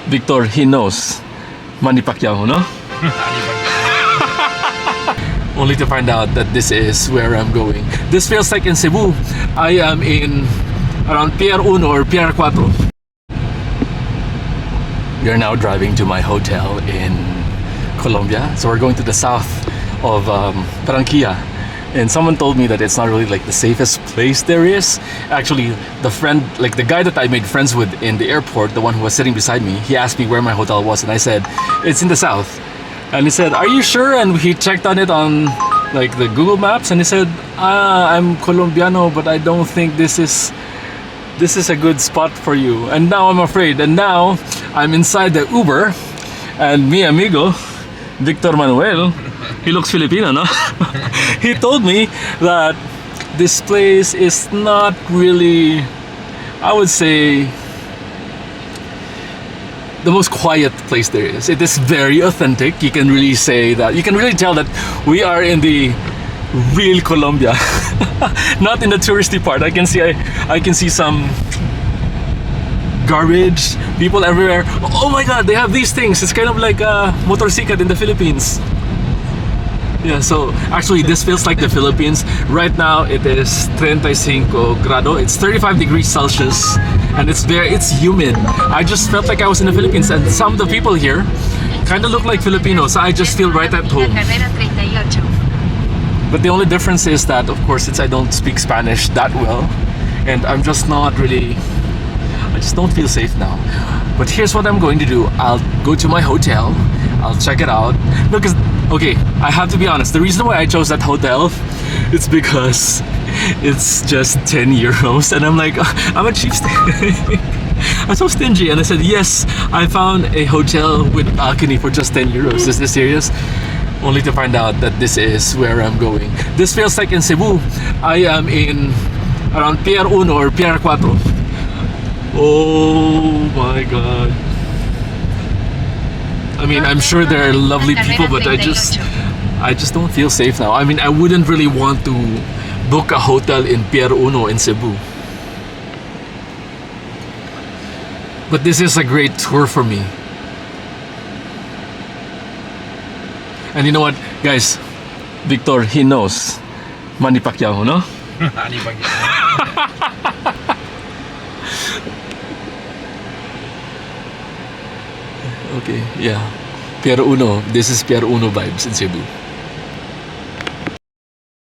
Victor, he knows Manny Pacquiao, no? Only to find out that this is where I'm going. This feels like in Cebu. I am in around Pier Uno or Pier Cuatro. We are now driving to my hotel in Colombia. So we're going to the south of Baranquilla. And someone told me that it's not really like the safest place there is. Actually, the guy that I made friends with in the airport, the one who was sitting beside me, he asked me where my hotel was, and I said, it's in the south. And he said, are you sure? And he checked on it on like the Google Maps, and he said, I'm Colombiano, but I don't think this is a good spot for you. And now I'm afraid. And now I'm inside the Uber, and mi amigo, Victor Manuel, he looks Filipino, no? He told me that this place is not really, I would say, the most quiet place there is. It is very authentic. You can really say that. You can really tell that we are in the real Colombia, not in the touristy part. I can see some garbage, people everywhere. Oh my God, they have these things. It's kind of like a motorcycle in the Philippines. Yeah, so actually this feels like the Philippines. Right now it is 35 grado. It's 35 degrees Celsius and it's humid. I just felt like I was in the Philippines, and some of the people here kind of look like Filipinos. I just feel right at home. But the only difference is that, of course, since I don't speak Spanish that well, and I'm just not really, I just don't feel safe now. But here's what I'm going to do. I'll go to my hotel, I'll check it out. No, because, okay, I have to be honest, the reason why I chose that hotel, it's because it's just 10 euros. And I'm like, I'm a cheap I'm so stingy. And I said, yes, I found a hotel with balcony for just 10 euros. Is this serious? Only to find out that this is where I'm going. This feels like in Cebu. I am in around Pier Uno or Pier Cuatro. Oh my God. I mean, I'm sure they're lovely people, but I just don't feel safe now. I mean, I wouldn't really want to book a hotel in Pier Uno in Cebu. But this is a great tour for me. And you know what, guys? Victor, he knows Manny Pacquiao, no? Manny Pacquiao. Okay, yeah. Pier Uno. This is Pier Uno vibes in Cebu.